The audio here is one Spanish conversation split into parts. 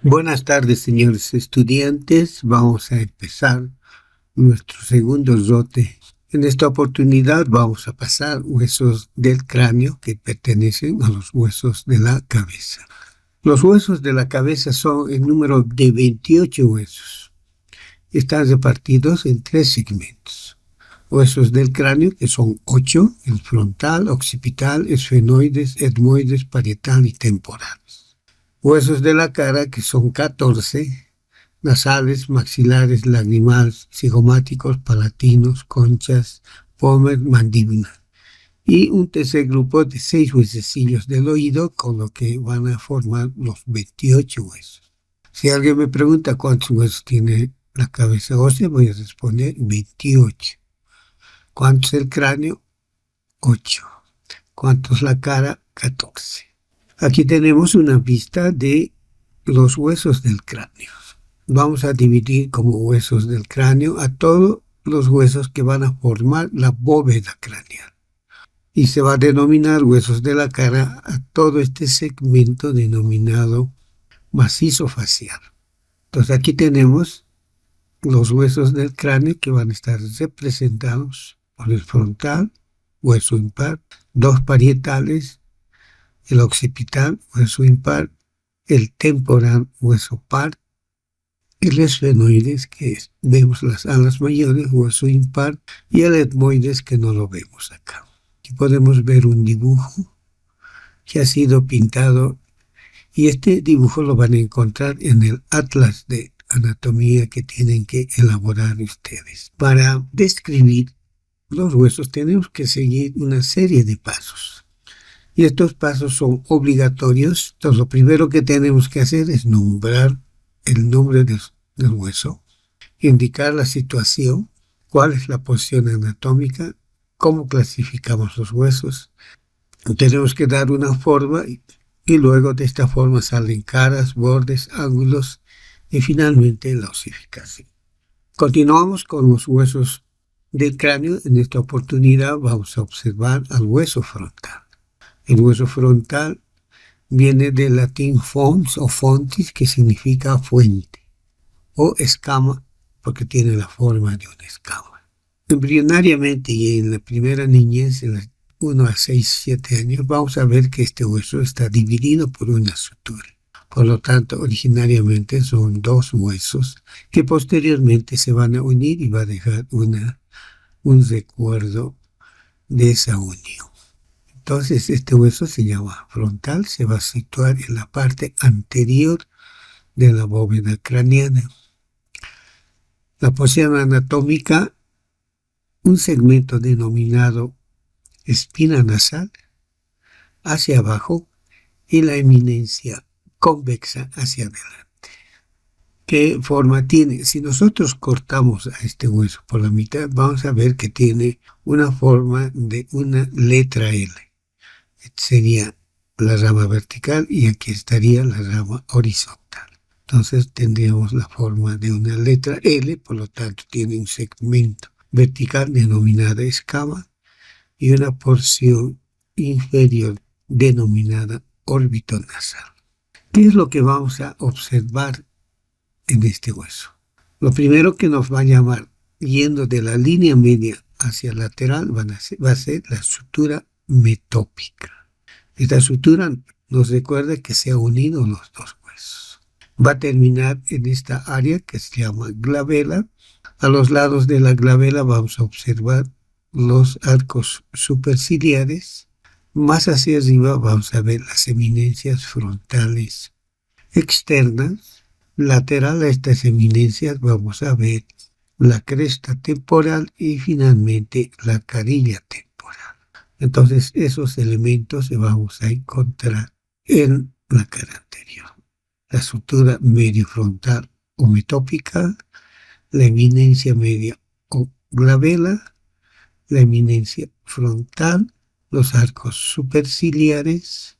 Buenas tardes, señores estudiantes. Vamos a empezar nuestro segundo lote. En esta oportunidad vamos a pasar huesos del cráneo que pertenecen a los huesos de la cabeza. Los huesos de la cabeza son en número de 28 huesos. Están repartidos en 3 segmentos. Huesos del cráneo, que son 8, el frontal, occipital, esfenoides, etmoides, parietal y temporales. Huesos de la cara, que son 14, nasales, maxilares, lagrimales, cigomáticos, palatinos, conchas, pómer, mandíbula. Y un tercer grupo de 6 huesecillos del oído, con lo que van a formar los 28 huesos. Si alguien me pregunta cuántos huesos tiene la cabeza ósea, voy a responder 28. ¿Cuántos el cráneo? 8. ¿Cuántos la cara? 14. Aquí tenemos una vista de los huesos del cráneo. Vamos a dividir como huesos del cráneo a todos los huesos que van a formar la bóveda craneal. Y se va a denominar huesos de la cara a todo este segmento denominado macizo facial. Entonces aquí tenemos los huesos del cráneo que van a estar representados por el frontal, hueso impar, 2 parietales, el occipital, hueso impar, el temporal, hueso par, el esfenoides, que vemos las alas mayores, hueso impar, y el etmoides, que no lo vemos acá. Aquí podemos ver un dibujo que ha sido pintado, y este dibujo lo van a encontrar en el atlas de anatomía que tienen que elaborar ustedes. Para describir los huesos tenemos que seguir una serie de pasos. Y estos pasos son obligatorios. Entonces lo primero que tenemos que hacer es nombrar el nombre del hueso, indicar la situación, cuál es la posición anatómica, cómo clasificamos los huesos. Tenemos que dar una forma y luego de esta forma salen caras, bordes, ángulos y finalmente la osificación. Continuamos con los huesos del cráneo. En esta oportunidad vamos a observar al hueso frontal. El hueso frontal viene del latín fons o fontis, que significa fuente, o escama, porque tiene la forma de una escama. Embrionariamente y en la primera niñez, en los 1 a 6, 7 años, vamos a ver que este hueso está dividido por una sutura. Por lo tanto, originariamente son 2 huesos que posteriormente se van a unir y va a dejar un recuerdo de esa unión. Entonces este hueso se llama frontal, se va a situar en la parte anterior de la bóveda craneana. La posición anatómica, un segmento denominado espina nasal hacia abajo y la eminencia convexa hacia adelante. ¿Qué forma tiene? Si nosotros cortamos a este hueso por la mitad, vamos a ver que tiene una forma de una letra L. Sería la rama vertical y aquí estaría la rama horizontal. Entonces tendríamos la forma de una letra L, por lo tanto tiene un segmento vertical denominada escama y una porción inferior denominada órbito nasal. ¿Qué es lo que vamos a observar en este hueso? Lo primero que nos va a llamar, yendo de la línea media hacia lateral, va a ser la sutura metópica. Esta sutura nos recuerda que se han unido los 2 huesos. Va a terminar en esta área que se llama glabela. A los lados de la glabela vamos a observar los arcos superciliares. Más hacia arriba vamos a ver las eminencias frontales externas. Lateral a estas eminencias vamos a ver la cresta temporal y finalmente la carilla temporal. Entonces esos elementos se vamos a encontrar en la cara anterior. La sutura mediofrontal o metópica, la eminencia media o glabela, la eminencia frontal, los arcos superciliares,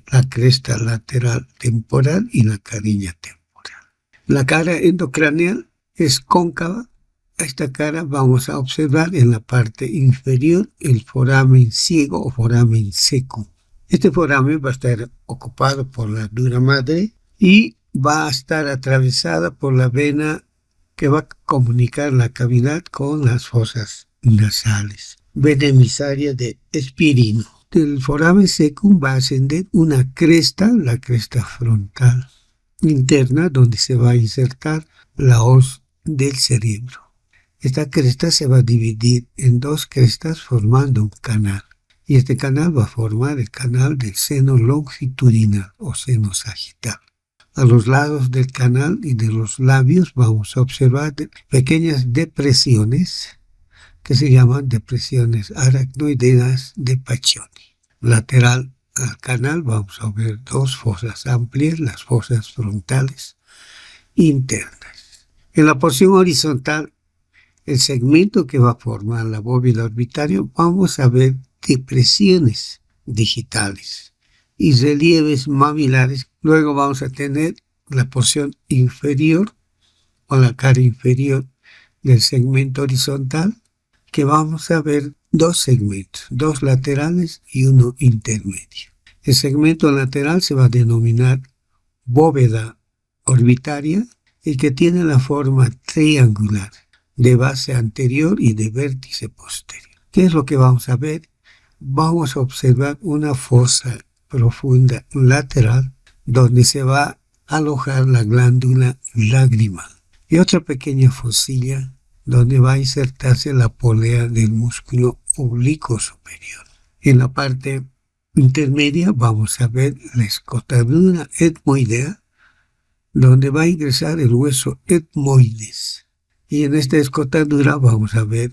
la cresta lateral temporal y la carilla temporal. La cara endocraneal es cóncava a esta cara vamos a observar en la parte inferior el foramen ciego o foramen seco. Este foramen va a estar ocupado por la dura madre y va a estar atravesada por la vena que va a comunicar la cavidad con las fosas nasales. Vena emisaria de Espirino. Del foramen seco va a ascender una cresta, la cresta frontal interna, donde se va a insertar la hoz del cerebro. Esta cresta se va a dividir en dos crestas formando un canal. Y este canal va a formar el canal del seno longitudinal o seno sagital. A los lados del canal y de los labios vamos a observar pequeñas depresiones que se llaman depresiones aracnoideas de Paccioni. Lateral al canal vamos a ver dos fosas amplias, las fosas frontales internas. En la porción horizontal, el segmento que va a formar la bóveda orbitaria, vamos a ver depresiones digitales y relieves mamilares. Luego vamos a tener la porción inferior o la cara inferior del segmento horizontal, que vamos a ver dos segmentos, dos laterales y uno intermedio. El segmento lateral se va a denominar bóveda orbitaria y que tiene la forma triangular de base anterior y de vértice posterior. ¿Qué es lo que vamos a ver? Vamos a observar una fosa profunda lateral donde se va a alojar la glándula lagrimal y otra pequeña fosilla donde va a insertarse la polea del músculo oblicuo superior. En la parte intermedia vamos a ver la escotadura etmoidea, donde va a ingresar el hueso etmoides. Y en esta escotadura vamos a ver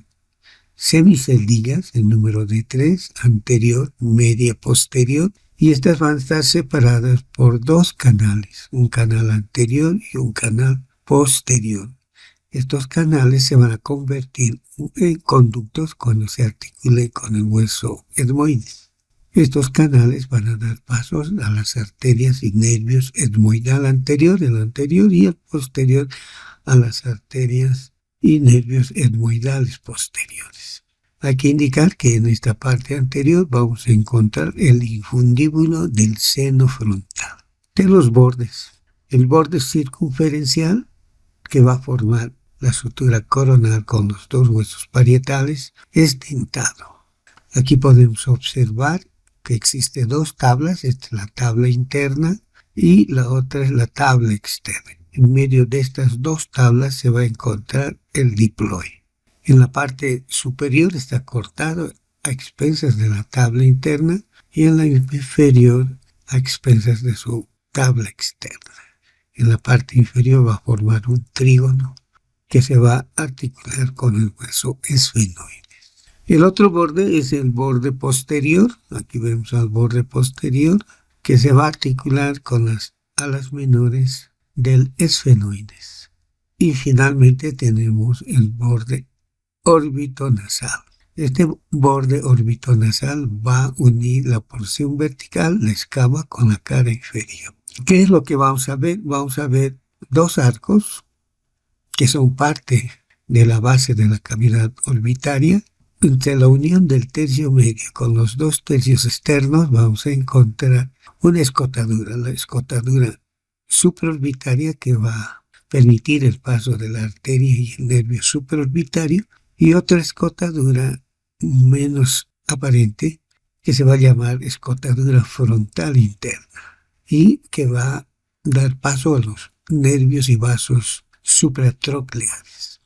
semiceldillas, el número de 3, anterior, media, posterior, y estas van a estar separadas por dos canales, un canal anterior y un canal posterior. Estos canales se van a convertir en conductos cuando se articule con el hueso etmoides. Estos canales van a dar pasos a las arterias y nervios etmoidal anterior, el anterior, y el posterior a las arterias y nervios etmoidales posteriores. Hay que indicar que en esta parte anterior vamos a encontrar el infundíbulo del seno frontal. De los bordes, el borde circunferencial que va a formar la sutura coronal con los dos huesos parietales es dentado. Aquí podemos observar que existen dos tablas, esta es la tabla interna y la otra es la tabla externa. En medio de estas dos tablas se va a encontrar el diploide. En la parte superior está cortado a expensas de la tabla interna y en la inferior a expensas de su tabla externa. En la parte inferior va a formar un trígono que se va a articular con el hueso esfenoides. El otro borde es el borde posterior, aquí vemos al borde posterior, que se va a articular con las alas menores del esfenoides. Y finalmente tenemos el borde orbitonasal. Este borde orbitonasal va a unir la porción vertical, la escama, con la cara inferior. ¿Qué es lo que vamos a ver? Vamos a ver dos arcos que son parte de la base de la cavidad orbitaria. Entre la unión del tercio medio con los dos tercios externos vamos a encontrar una escotadura, la escotadura supraorbitaria, que va a permitir el paso de la arteria y el nervio supraorbitario, y otra escotadura menos aparente que se va a llamar escotadura frontal interna y que va a dar paso a los nervios y vasos supratrocleares.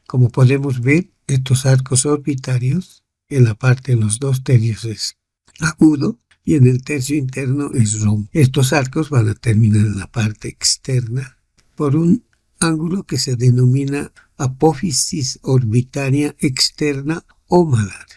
Como podemos ver, estos arcos orbitarios, en la parte de los dos tercios es agudo y en el tercio interno es rombo. Estos arcos van a terminar en la parte externa por un ángulo que se denomina apófisis orbitaria externa o malar.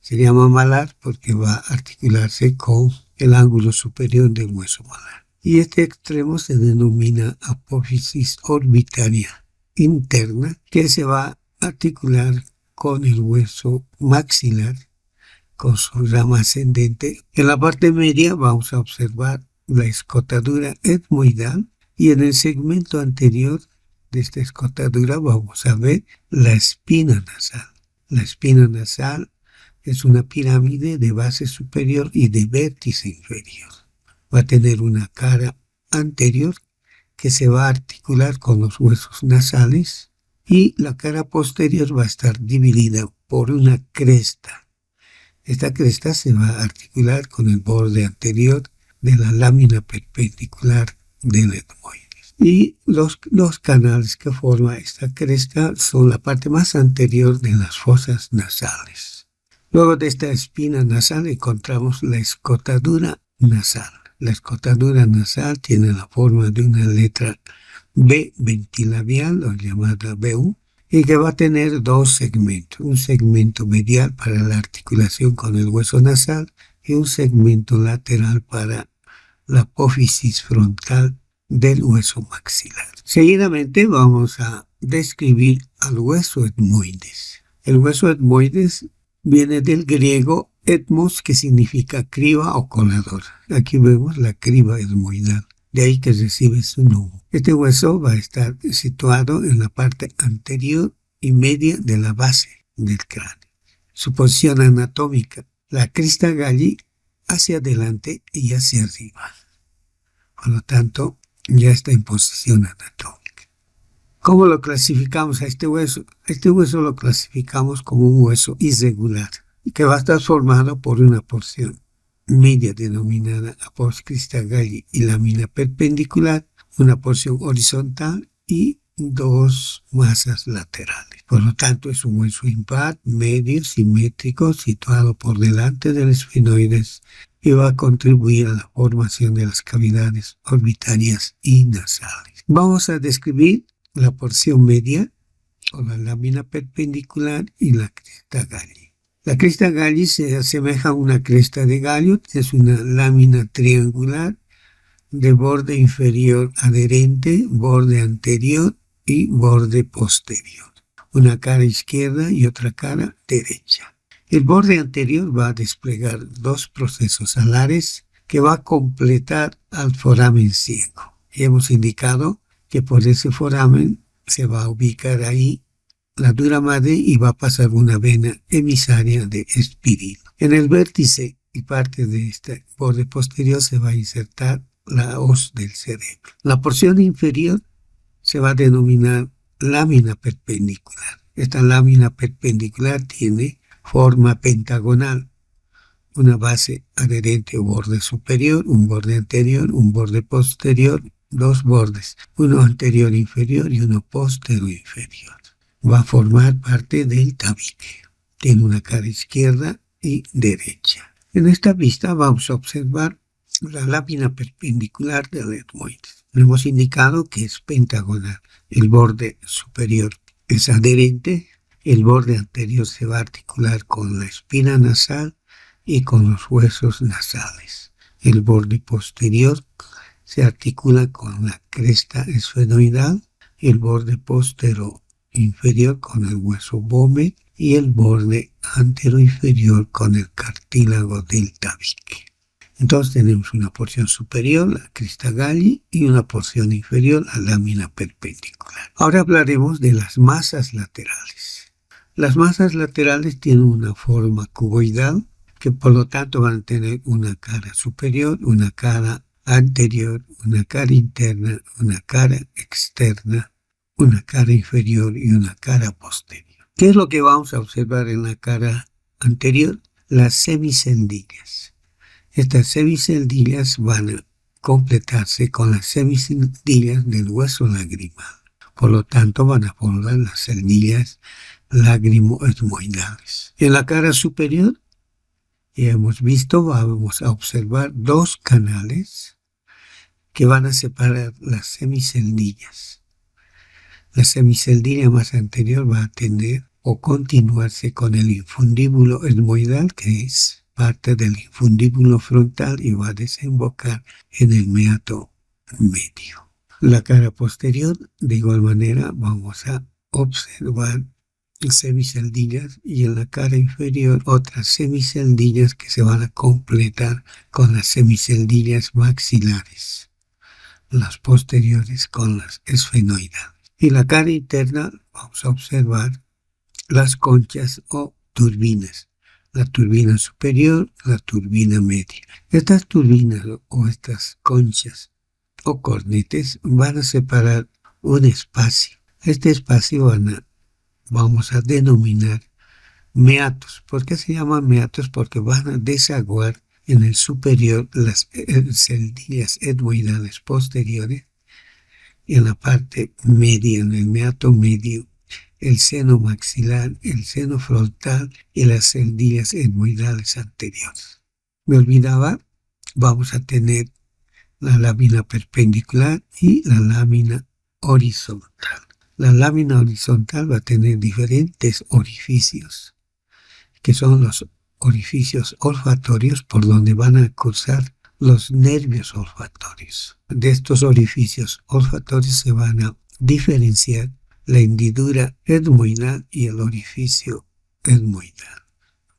Se llama malar porque va a articularse con el ángulo superior del hueso malar. Y este extremo se denomina apófisis orbitaria interna, que se va a articular con el hueso maxilar, con su rama ascendente. En la parte media vamos a observar la escotadura etmoidal y en el segmento anterior de esta escotadura vamos a ver la espina nasal. La espina nasal es una pirámide de base superior y de vértice inferior. Va a tener una cara anterior que se va a articular con los huesos nasales y la cara posterior va a estar dividida por una cresta. Esta cresta se va a articular con el borde anterior de la lámina perpendicular del etmoides. Y los canales que forma esta cresta son la parte más anterior de las fosas nasales. Luego de esta espina nasal encontramos la escotadura nasal. La escotadura nasal tiene la forma de una letra B ventilabial o llamada BU y que va a tener dos segmentos. Un segmento medial para la articulación con el hueso nasal y un segmento lateral para la apófisis frontal del hueso maxilar. Seguidamente vamos a describir al hueso etmoides. El hueso etmoides viene del griego etmos, que significa criba o colador. Aquí vemos la criba etmoidal, de ahí que recibe su nombre. Este hueso va a estar situado en la parte anterior y media de la base del cráneo. Su posición anatómica, la crista galli hacia adelante y hacia arriba. Por lo tanto, ya está en posición anatómica. ¿Cómo lo clasificamos a este hueso? Este hueso lo clasificamos como un hueso irregular, que va a estar formado por una porción media denominada apófisis crista galli y lámina perpendicular, una porción horizontal y dos masas laterales. Por lo tanto, es un hueso impar, medio, simétrico, situado por delante del esfenoides y va a contribuir a la formación de las cavidades orbitarias y nasales. Vamos a describir la porción media o la lámina perpendicular y la cresta galli. La cresta galli se asemeja a una cresta de gallo, es una lámina triangular de borde inferior adherente, borde anterior y borde posterior. Una cara izquierda y otra cara derecha. El borde anterior va a desplegar dos procesos alares que va a completar al foramen ciego. Y hemos indicado que por ese foramen se va a ubicar ahí la dura madre y va a pasar una vena emisaria de espirilo. En el vértice y parte de este borde posterior se va a insertar la hoz del cerebro. La porción inferior se va a denominar lámina perpendicular. Esta lámina perpendicular tiene forma pentagonal, una base adherente o borde superior, un borde anterior, un borde posterior, dos bordes, uno anterior inferior y uno posterior inferior. Va a formar parte del tabique. Tiene una cara izquierda y derecha. En esta vista vamos a observar la lámina perpendicular del etmoides. Hemos indicado que es pentagonal. El borde superior es adherente, el borde anterior se va a articular con la espina nasal y con los huesos nasales. El borde posterior se articula con la cresta esfenoidal, el borde posterior inferior con el hueso vome y el borde anteroinferior con el cartílago del tabique. Entonces tenemos una porción superior, la crista galli, y una porción inferior, la lámina perpendicular. Ahora hablaremos de las masas laterales. Las masas laterales tienen una forma cuboidal, que por lo tanto van a tener una cara superior, una cara anterior, una cara interna, una cara externa, una cara inferior y una cara posterior. ¿Qué es lo que vamos a observar en la cara anterior? Las semiceldillas. Estas semiceldillas van a completarse con las semiceldillas del hueso lagrimal. Por lo tanto, van a formar las celdillas lagrimoetmoidales. En la cara superior, ya hemos visto, vamos a observar dos canales que van a separar las semiceldillas. La semiceldilla más anterior va a tener o continuarse con el infundíbulo etmoidal, que es parte del infundíbulo frontal, y va a desembocar en el meato medio. La cara posterior, de igual manera, vamos a observar semiceldillas y en la cara inferior otras semiceldillas que se van a completar con las semiceldillas maxilares, las posteriores con las esfenoidales. En la cara interna vamos a observar las conchas o turbinas. La turbina superior, la turbina media. Estas turbinas o estas conchas o cornetes van a separar un espacio. Este espacio vamos a denominar meatos. ¿Por qué se llaman meatos? Porque van a desaguar en el superior las celdillas etmoidales posteriores y en la parte media, en el meato medio, el seno maxilar, el seno frontal y las celdillas etmoidales anteriores. Me olvidaba, vamos a tener la lámina perpendicular y la lámina horizontal. La lámina horizontal va a tener diferentes orificios, que son los orificios olfatorios por donde van a cruzar los nervios olfatorios. De estos orificios olfatorios se van a diferenciar la hendidura etmoidal y el orificio etmoidal.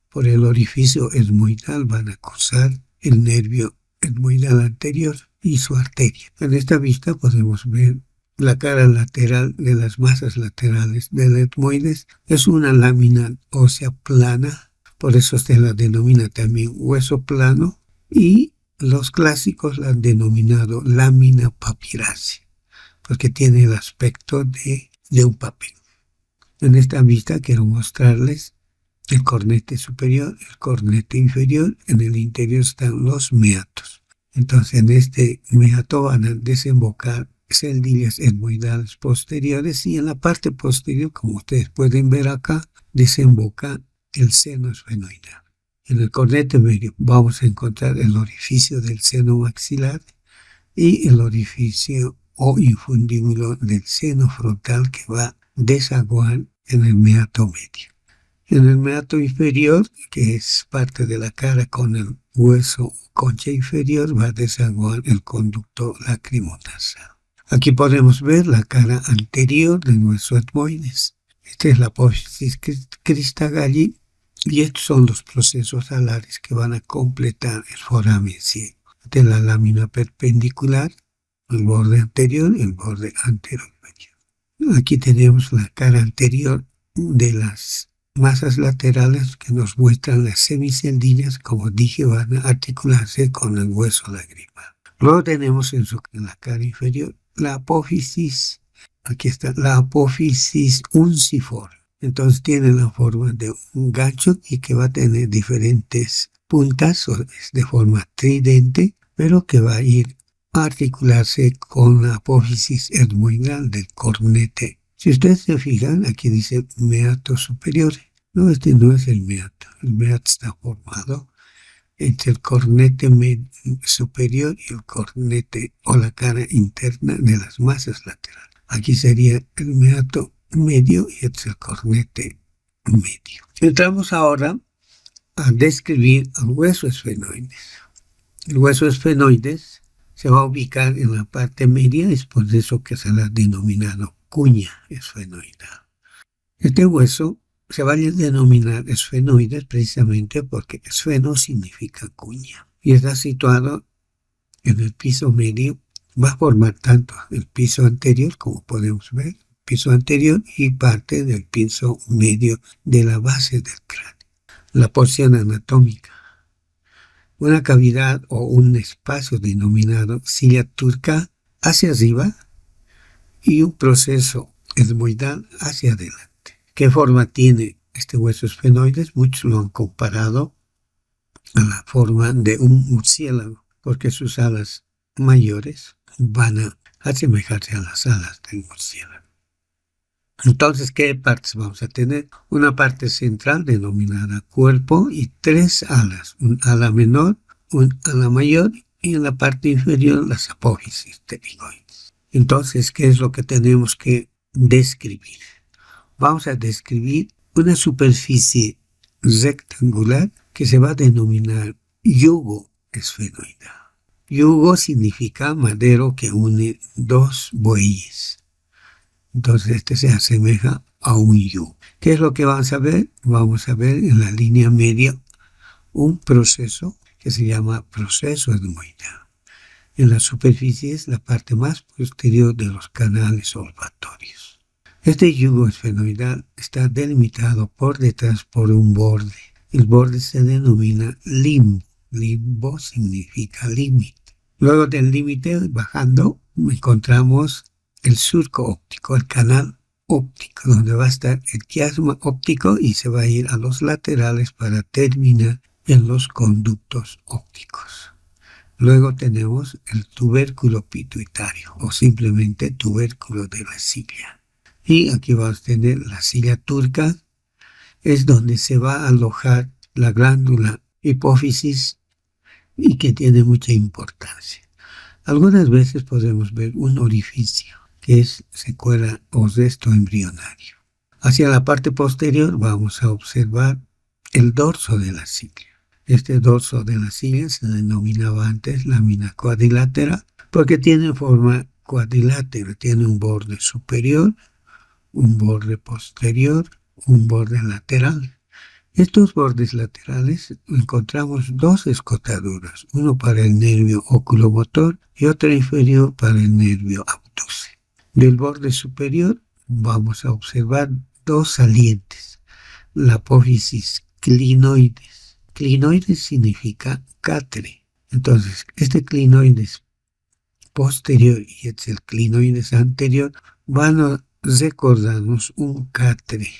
Por el orificio etmoidal van a cruzar el nervio etmoidal anterior y su arteria. En esta vista podemos ver la cara lateral de las masas laterales del etmoides. Es una lámina ósea plana, por eso se la denomina también hueso plano, y los clásicos la han denominado lámina papirácea, porque tiene el aspecto de un papel. En esta vista quiero mostrarles el cornete superior, el cornete inferior. En el interior están los meatos. Entonces en este meato van a desembocar celdillas etmoidales posteriores y en la parte posterior, como ustedes pueden ver acá, desemboca el seno esfenoidal. En el cornete medio vamos a encontrar el orificio del seno maxilar y el orificio o infundíbulo del seno frontal que va a desaguar en el meato medio. En el meato inferior, que es parte de la cara con el hueso concha inferior, va a desaguar el conducto lacrimonasal. Aquí podemos ver la cara anterior del hueso etmoides. Esta es la apófisis cristagalli y estos son los procesos alares que van a completar el foramen ciego. De la lámina perpendicular, el borde anterior y el borde anteroinferior. Aquí tenemos la cara anterior de las masas laterales que nos muestran las semiceldillas, como dije, van a articularse con el hueso lagrimal. Luego tenemos en la cara inferior la apófisis. Aquí está la apófisis unciforme. Entonces tiene la forma de un gancho y que va a tener diferentes puntas, es de forma tridente, pero que va a ir a articularse con la apófisis etmoidal del cornete. Si ustedes se fijan, aquí dice meato superior. No, este no es el meato. El meato está formado entre el cornete superior y el cornete o la cara interna de las masas laterales. Aquí sería el meato medio y este es el cornete medio. Entramos ahora a describir el hueso esfenoides. El hueso esfenoides se va a ubicar en la parte media, es por eso que se la ha denominado cuña esfenoidal. Este hueso se va a denominar esfenoides precisamente porque esfeno significa cuña y está situado en el piso medio. Va a formar tanto el piso anterior, como podemos ver, piso anterior y parte del piso medio de la base del cráneo. La porción anatómica. Una cavidad o un espacio denominado silla turca hacia arriba y un proceso etmoidal hacia adelante. ¿Qué forma tiene este hueso esfenoides? Muchos lo han comparado a la forma de un murciélago, porque sus alas mayores van a asemejarse a las alas del murciélago. Entonces, ¿qué partes vamos a tener? Una parte central denominada cuerpo y tres alas, un ala menor, un ala mayor y en la parte inferior las apófisis pterigoides. Entonces, ¿qué es lo que tenemos que describir? Vamos a describir una superficie rectangular que se va a denominar yugo esfenoidal. Yugo significa madero que une dos bueyes. Entonces este se asemeja a un yugo. ¿Qué es lo que vamos a ver? Vamos a ver en la línea media un proceso que se llama proceso etmoidal. En la superficie es la parte más posterior de los canales olfatorios. Este yugo esfenoidal está delimitado por detrás por un borde. El borde se denomina limbo. Limbo significa límite. Luego del límite, bajando, encontramos el surco óptico, el canal óptico, donde va a estar el quiasma óptico y se va a ir a los laterales para terminar en los conductos ópticos. Luego tenemos el tubérculo pituitario o simplemente tubérculo de la cilla. Y aquí vamos a tener la cilla turca, es donde se va a alojar la glándula hipófisis y que tiene mucha importancia. Algunas veces podemos ver un orificio que es secuela o resto embrionario. Hacia la parte posterior vamos a observar el dorso de la cilla. Este dorso de la cilla se denominaba antes lámina cuadrilátera porque tiene forma cuadrilátera, tiene un borde superior, un borde posterior, un borde lateral. Estos bordes laterales encontramos dos escotaduras, uno para el nervio oculomotor y otro inferior para el nervio abduce. Del borde superior vamos a observar dos salientes, la apófisis clinoides. Clinoides significa catre. Entonces, este clinoides posterior y el clinoides anterior van a recordarnos un catre.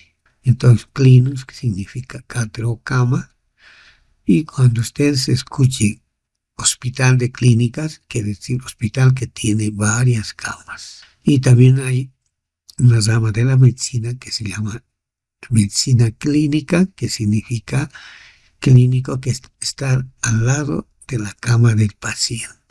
Entonces, clinos, que significa catre o cama, y cuando ustedes escuchen hospital de clínicas, quiere decir hospital que tiene varias camas. Y también hay una rama de la medicina que se llama medicina clínica, que significa clínico, que está al lado de la cama del paciente.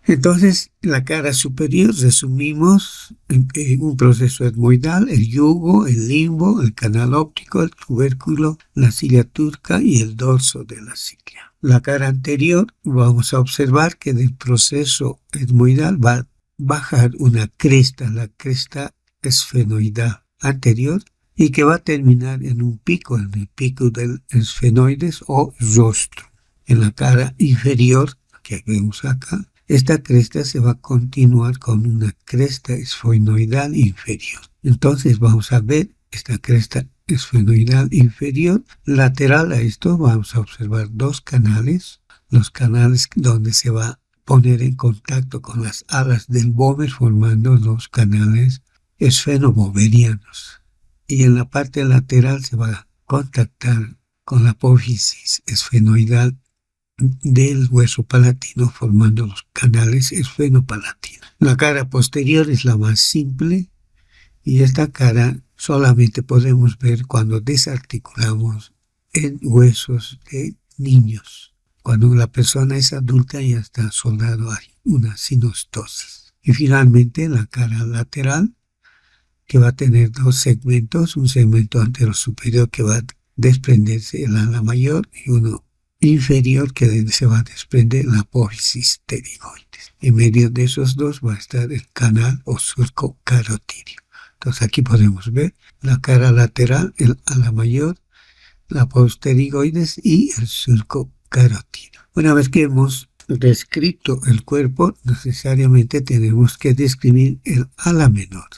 Entonces, la cara superior resumimos en un proceso etmoidal, el yugo, el limbo, el canal óptico, el tubérculo, la cilla turca y el dorso de la cilla. La cara anterior vamos a observar que del proceso etmoidal va a bajar una cresta, la cresta esfenoidal anterior, y que va a terminar en un pico, en el pico del esfenoides o rostro. En la cara inferior, que vemos acá, esta cresta se va a continuar con una cresta esfenoidal inferior. Entonces vamos a ver esta cresta esfenoidal inferior. Lateral a esto vamos a observar dos canales, los canales donde se va a poner en contacto con las alas del bóver formando los canales esfenoboverianos. Y en la parte lateral se va a contactar con la apófisis esfenoidal del hueso palatino formando los canales esfenopalatinos. La cara posterior es la más simple y esta cara solamente podemos ver cuando desarticulamos en huesos de niños. Cuando la persona es adulta ya está soldado hay una sinostosis. Y finalmente la cara lateral, que va a tener dos segmentos, un segmento antero superior que va a desprenderse el ala mayor y uno inferior que se va a desprender la apófisis pterigoides. En medio de esos dos va a estar el canal o surco carotídeo. Entonces aquí podemos ver la cara lateral, el ala mayor, la apófisis pterigoides y el surco carotídeo. Una vez que hemos descrito el cuerpo, necesariamente tenemos que describir el ala menor.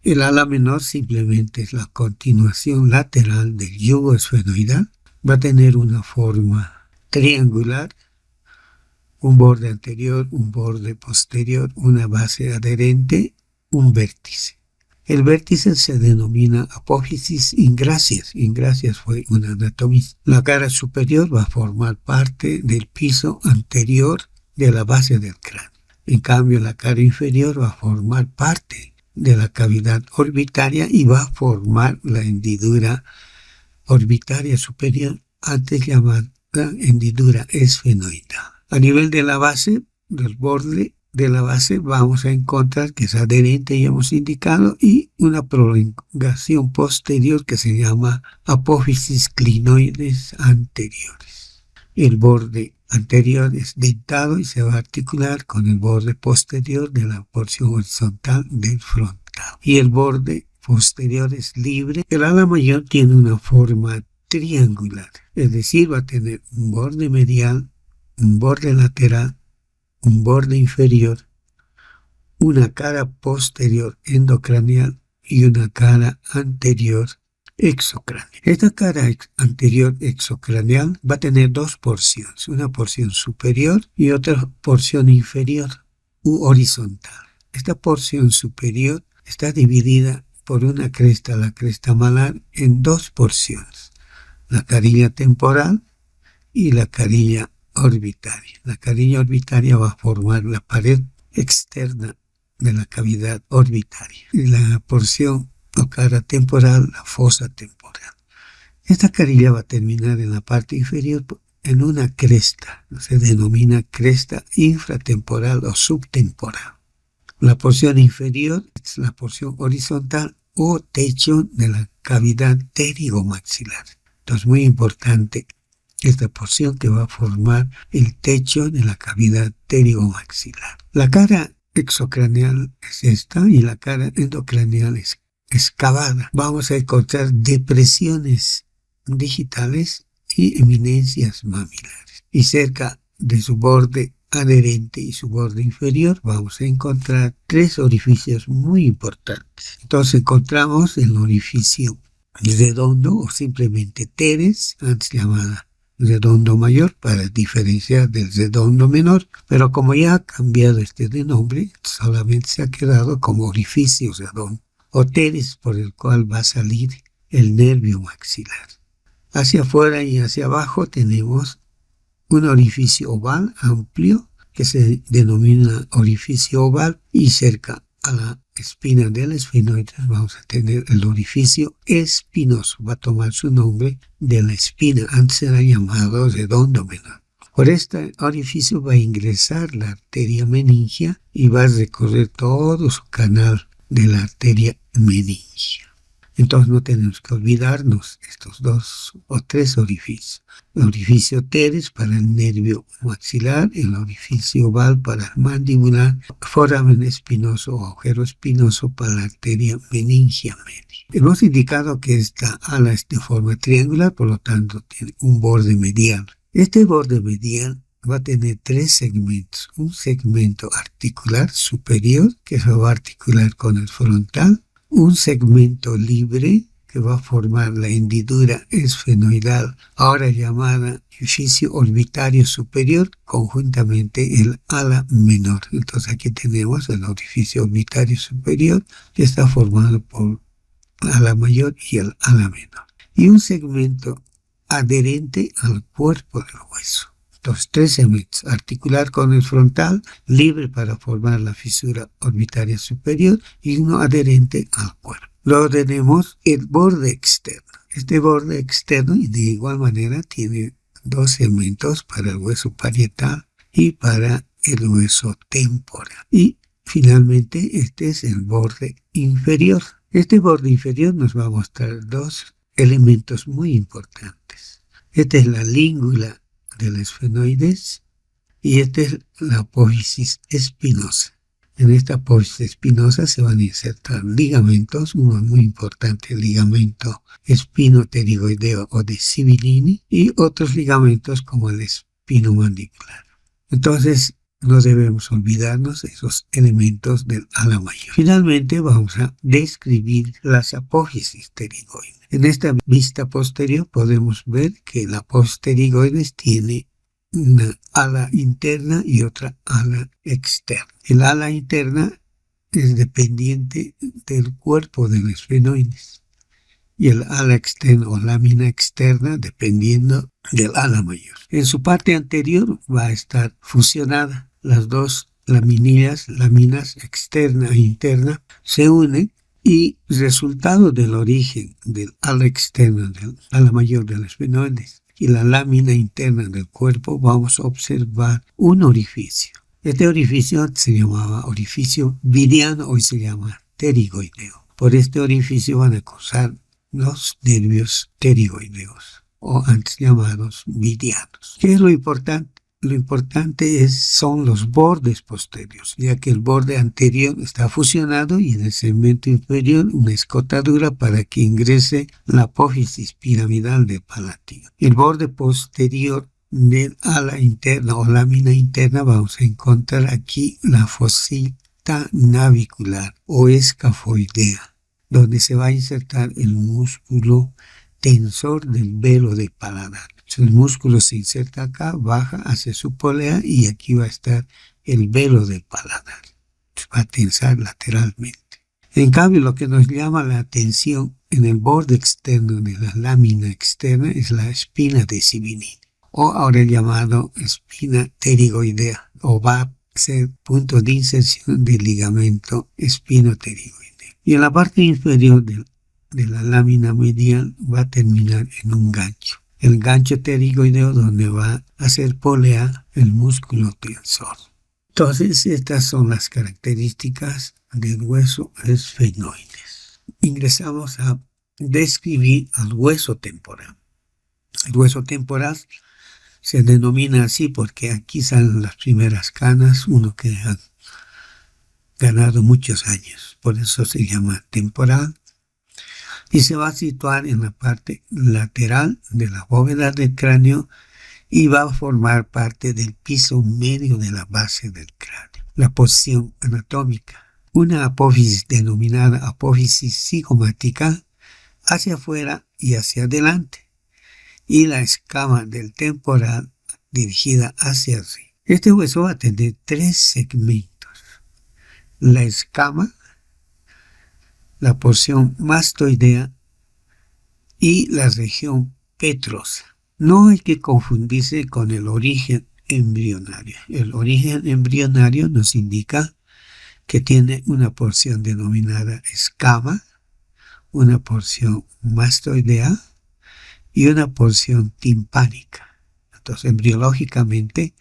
El ala menor simplemente es la continuación lateral del yugo esfenoidal. Va a tener una forma triangular, un borde anterior, un borde posterior, una base adherente, un vértice. El vértice se denomina apófisis ingracias. Ingracias fue una anatomista. La cara superior va a formar parte del piso anterior de la base del cráneo. En cambio, la cara inferior va a formar parte de la cavidad orbitaria y va a formar la hendidura orbitaria superior, antes llamada hendidura esfenoidal. A nivel de la base, del borde de la base, vamos a encontrar que es adherente, ya hemos indicado, y una prolongación posterior que se llama apófisis clinoides anteriores. El borde anterior es dentado y se va a articular con el borde posterior de la porción horizontal del frontal. Y el borde posterior es libre. El ala mayor tiene una forma triangular, es decir, va a tener un borde medial, un borde lateral, un borde inferior, una cara posterior endocranial y una cara anterior exocraneal. Esta cara anterior exocraneal va a tener dos porciones, una porción superior y otra porción inferior u horizontal. Esta porción superior está dividida por una cresta, la cresta malar, en dos porciones, la carilla temporal y la carilla orbitaria. La carilla orbitaria va a formar la pared externa de la cavidad orbitaria y la porción o cara temporal, la fosa temporal. Esta carilla va a terminar en la parte inferior en una cresta, se denomina cresta infratemporal o subtemporal. La porción inferior es la porción horizontal o techo de la cavidad pterigomaxilar. Entonces, muy importante esta porción que va a formar el techo de la cavidad pterigomaxilar. La cara exocraneal es esta y la cara endocraneal es excavada. Vamos a encontrar depresiones digitales y eminencias mamilares. Y cerca de su borde adherente y su borde inferior vamos a encontrar tres orificios muy importantes. Entonces encontramos el orificio redondo o simplemente teres, antes llamada redondo mayor para diferenciar del redondo menor, pero como ya ha cambiado este de nombre, solamente se ha quedado como orificio redondo o teres por el cual va a salir el nervio maxilar. Hacia afuera y hacia abajo tenemos un orificio oval amplio que se denomina orificio oval y cerca a la espina del esfenoide vamos a tener el orificio espinoso. Va a tomar su nombre de la espina, antes era llamado redondo menor. Por este orificio va a ingresar la arteria meningia y va a recorrer todo su canal de la arteria meningia. Entonces no tenemos que olvidarnos estos dos o tres orificios. El orificio teres para el nervio maxilar, el orificio oval para el mandibular, foramen espinoso o agujero espinoso para la arteria meningia media. Hemos indicado que esta ala es de forma triangular, por lo tanto tiene un borde medial. Este borde medial va a tener tres segmentos. Un segmento articular superior que se va a articular con el frontal, un segmento libre que va a formar la hendidura esfenoidal, ahora llamada orificio orbitario superior, conjuntamente el ala menor. Entonces aquí tenemos el orificio orbitario superior que está formado por el ala mayor y el ala menor. Y un segmento adherente al cuerpo del hueso. Entonces, tres segmentos, articular con el frontal, libre para formar la fisura orbitaria superior y uno adherente al cuerpo. Luego tenemos el borde externo. Este borde externo de igual manera tiene dos segmentos para el hueso parietal y para el hueso temporal. Y finalmente este es el borde inferior. Este borde inferior nos va a mostrar dos elementos muy importantes. Esta es la língula del esfenoides y esta es la apófisis espinosa. En esta apófisis espinosa se van a insertar ligamentos, uno muy importante, el ligamento espino-pterigoideo o de Sibilini y otros ligamentos como el espinomandibular. Entonces no debemos olvidarnos de esos elementos del ala mayor. Finalmente vamos a describir las apófisis pterigoides. En esta vista posterior podemos ver que la apófisis pterigoides tiene una ala interna y otra ala externa. El ala interna es dependiente del cuerpo del esfenoides y el ala externa o lámina externa dependiendo del ala mayor. En su parte anterior va a estar fusionada. Las dos láminas externa e interna se unen y resultado del origen del ala externa, del ala mayor del esfenoides y la lámina interna del cuerpo vamos a observar un orificio. Este orificio se llamaba orificio vidiano, hoy se llama pterigoideo. Por este orificio van a cruzar los nervios pterigoideos o antes llamados vidianos. ¿Qué es lo importante? Lo importante son los bordes posteriores, ya que el borde anterior está fusionado y en el segmento inferior una escotadura para que ingrese la apófisis piramidal del palatino. El borde posterior del ala interna o lámina interna vamos a encontrar aquí la fosita navicular o escafoidea. donde se va a insertar el músculo tensor del velo del paladar. El músculo se inserta acá, baja hacia su polea y aquí va a estar el velo del paladar. Se va a tensar lateralmente. En cambio, lo que nos llama la atención en el borde externo de la lámina externa es la espina de Siboney, o ahora llamado espina pterigoidea, o va a ser punto de inserción del ligamento espinopterigoideo. Y en la parte inferior de la lámina medial va a terminar en un gancho. El gancho pterigoideo donde va a hacer polea el músculo tensor. Entonces, estas son las características del hueso esfenoides. Ingresamos a describir al hueso temporal. El hueso temporal se denomina así porque aquí salen las primeras canas, uno que ha ganado muchos años. Por eso se llama temporal. Y se va a situar en la parte lateral de la bóveda del cráneo y va a formar parte del piso medio de la base del cráneo. La posición anatómica. Una apófisis denominada apófisis cigomática hacia afuera y hacia adelante, y la escama del temporal dirigida hacia arriba. Este hueso va a tener 3 segmentos. La escama, la porción mastoidea y la región petrosa. No hay que confundirse con el origen embrionario. El origen embrionario nos indica que tiene una porción denominada escama, una porción mastoidea y una porción timpánica. Entonces, embriológicamente,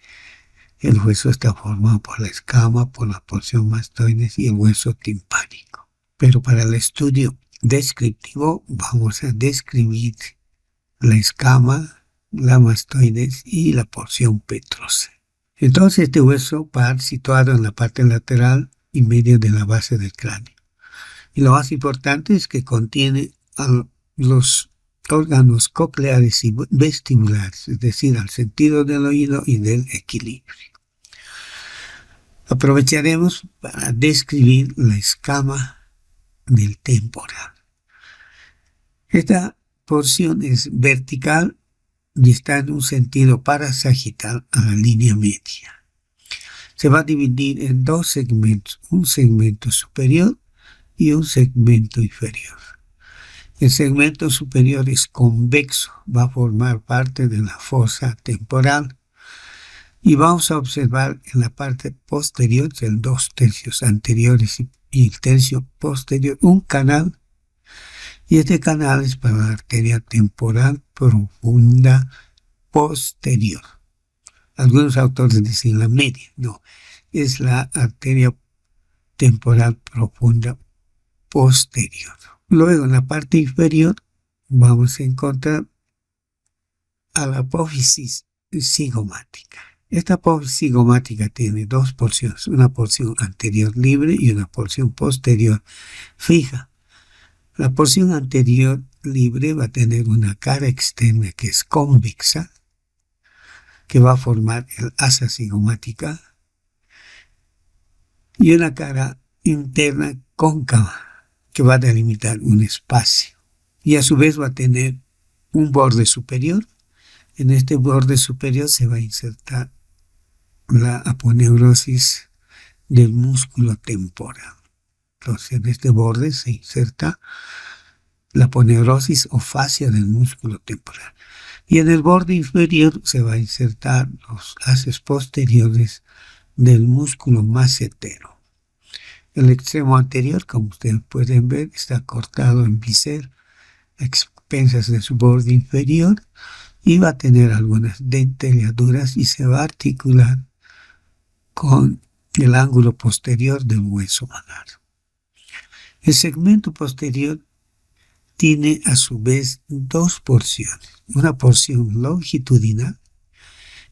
el hueso está formado por la escama, por la porción mastoides y el hueso timpánico. Pero para el estudio descriptivo vamos a describir la escama, la mastoides y la porción petrosa. Entonces este hueso va a estar situado en la parte lateral y media de la base del cráneo. Y lo más importante es que contiene los órganos cocleares y vestibulares, es decir, al sentido del oído y del equilibrio. Aprovecharemos para describir la escama del temporal. Esta porción es vertical y está en un sentido parasagital a la línea media. Se va a dividir en 2 segmentos, un segmento superior y un segmento inferior. El segmento superior es convexo, va a formar parte de la fosa temporal. Y vamos a observar en la parte posterior, el 2 tercios anteriores y el tercio posterior, un canal. Y este canal es para la arteria temporal profunda posterior. Algunos autores dicen la media, no, es la arteria temporal profunda posterior. Luego en la parte inferior vamos a encontrar a la apófisis cigomática. Esta apófisis cigomática tiene 2 porciones, una porción anterior libre y una porción posterior fija. La porción anterior libre va a tener una cara externa que es convexa, que va a formar el asa cigomática, y una cara interna cóncava, que va a delimitar un espacio. Y a su vez va a tener un borde superior. En este borde superior se va a insertar la aponeurosis del músculo temporal. Entonces en este borde se inserta la aponeurosis o fascia del músculo temporal. Y en el borde inferior se va a insertar los haces posteriores del músculo macetero. El extremo anterior, como ustedes pueden ver, está cortado en bisel a expensas de su borde inferior y va a tener algunas dentelladuras y se va a articular con el ángulo posterior del hueso malar. El segmento posterior tiene a su vez 2 porciones. Una porción longitudinal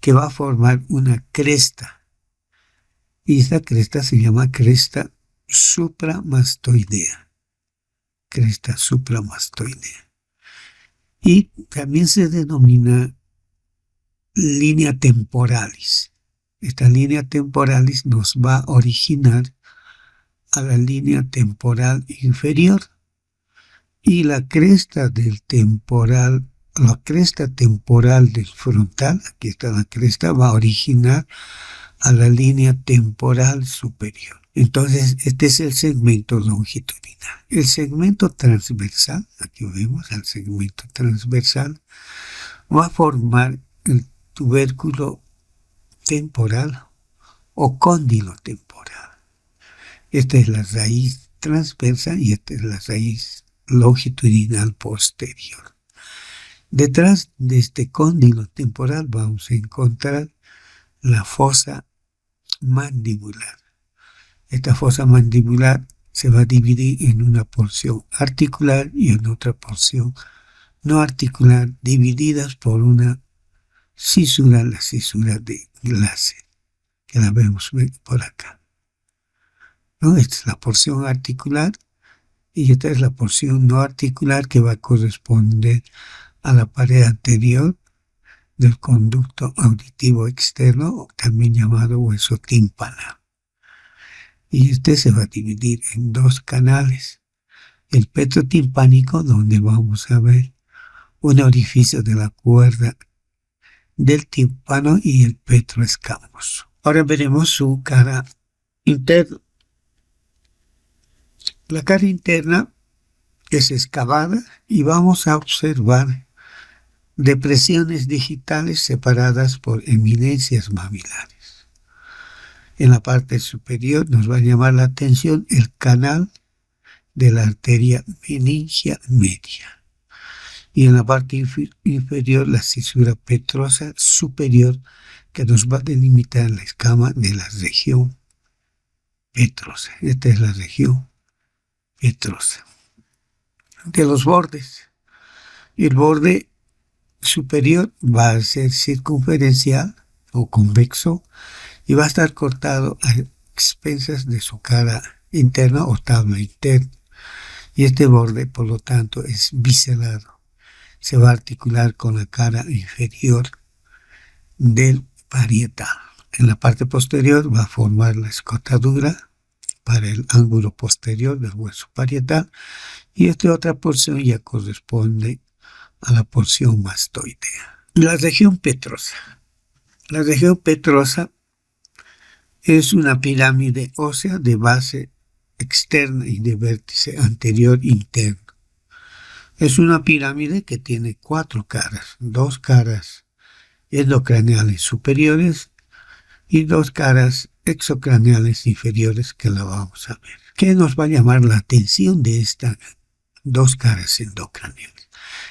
que va a formar una cresta. Y esta cresta se llama cresta supramastoidea. Cresta supramastoidea. Y también se denomina línea temporalis. Esta línea temporalis nos va a originar a la línea temporal inferior. y la cresta del temporal, la cresta temporal del frontal, aquí está la cresta, va a originar a la línea temporal superior. Entonces, este es el segmento longitudinal. El segmento transversal, aquí vemos el segmento transversal, va a formar el tubérculo temporal o cóndilo temporal. Esta es la raíz transversa y esta es la raíz longitudinal posterior. Detrás de este cóndilo temporal vamos a encontrar la fosa mandibular. Esta fosa mandibular se va a dividir en una porción articular y en otra porción no articular, divididas por una cisura, la cisura de Glaser, que la vemos por acá. ¿No? Esta es la porción articular y esta es la porción no articular que va a corresponder a la pared anterior del conducto auditivo externo, también llamado hueso tímpano. Y este se va a dividir en dos canales. El petrotimpánico, donde vamos a ver un orificio de la cuerda del tímpano, y el petroescamoso. Ahora veremos su cara interna. La cara interna es excavada y vamos a observar depresiones digitales separadas por eminencias mamilares. En la parte superior nos va a llamar la atención el canal de la arteria meningia media. Y en la parte inferior la cisura petrosa superior, que nos va a delimitar la escama de la región petrosa. Esta es la región petrosa. De los bordes, el borde superior va a ser circunferencial o convexo y va a estar cortado a expensas de su cara interna o tabla interna. Y este borde, por lo tanto, es biselado. Se va a articular con la cara inferior del parietal. En la parte posterior va a formar la escotadura para el ángulo posterior del hueso parietal, y esta otra porción ya corresponde a la porción mastoidea. La región petrosa. La región petrosa es una pirámide ósea de base externa y de vértice anterior interno. Es una pirámide que tiene cuatro caras, dos caras endocraneales superiores y dos caras exocraneales inferiores, que la vamos a ver. ¿Qué nos va a llamar la atención de estas dos caras endocraneales?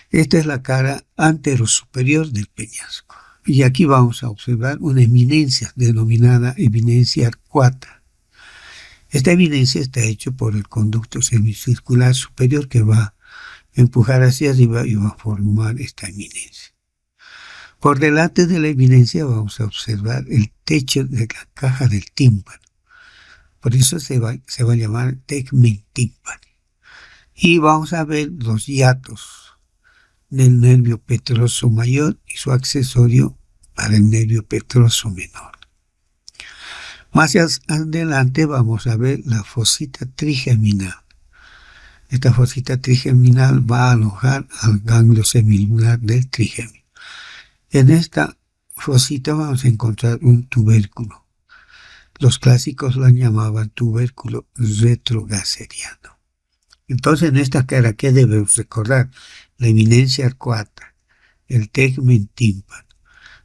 Esta es la cara anterosuperior del peñasco. Y aquí vamos a observar una eminencia denominada eminencia arcuata. Esta eminencia está hecha por el conducto semicircular superior que va a empujar hacia arriba y va a formar esta eminencia. Por delante de la eminencia vamos a observar el techo de la caja del tímpano. Por eso se va a llamar tegmen tímpani. Y vamos a ver los hiatos del nervio petroso mayor y su accesorio para el nervio petroso menor. Más adelante vamos a ver la fosita trigeminal. Esta fosita trigeminal va a alojar al ganglio semilunar del trigémino. En esta fosita vamos a encontrar un tubérculo. Los clásicos la llamaban tubérculo retrogaseriano. Entonces, en esta cara, ¿qué debemos recordar? La eminencia arcuata, el tegmen tímpano,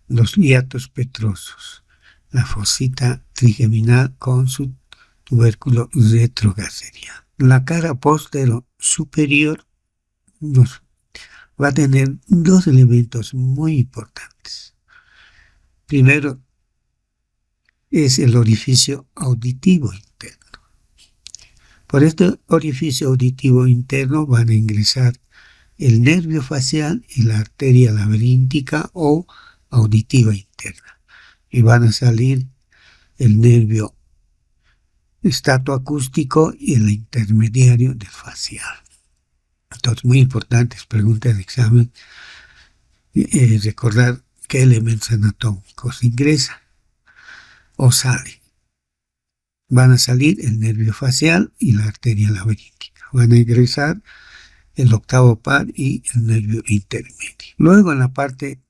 los hiatos petrosos, la fosita trigeminal con su tubérculo retrogaseriano. La cara postero superior nos va a tener dos elementos muy importantes. Primero es el orificio auditivo interno. Por este orificio auditivo interno van a ingresar el nervio facial y la arteria laberíntica o auditiva interna. Y van a salir el nervio estatoacústico y el intermediario del facial. Entonces, muy importantes preguntas de examen. Recordar qué elementos anatómicos ingresan o salen. Van a salir el nervio facial y la arteria laberíntica. Van a ingresar el octavo par y el nervio intermedio. Luego en la parte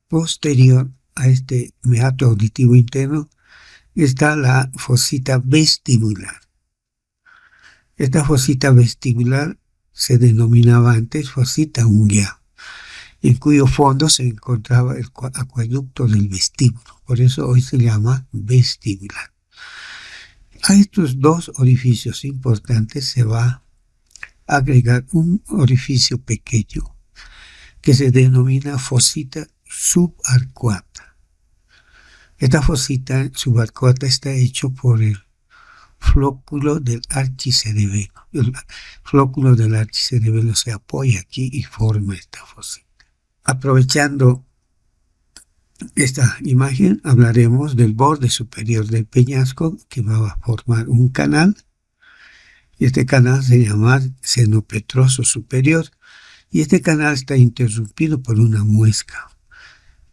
posterior a este meato auditivo interno está la fosita vestibular. Esta fosita vestibular se denominaba antes fosita ungueal, en cuyo fondo se encontraba el acueducto del vestíbulo. Por eso hoy se llama vestibular. A estos dos orificios importantes se va a agregar un orificio pequeño que se denomina fosita subarcuata. Esta fosita subarcuata está hecho por el flóculo del archicerebelo. El flóculo del archicerebelo se apoya aquí y forma esta fosita. Aprovechando esta imagen, hablaremos del borde superior del peñasco, que va a formar un canal. Este canal se llama seno petroso superior, y este canal está interrumpido por una muesca.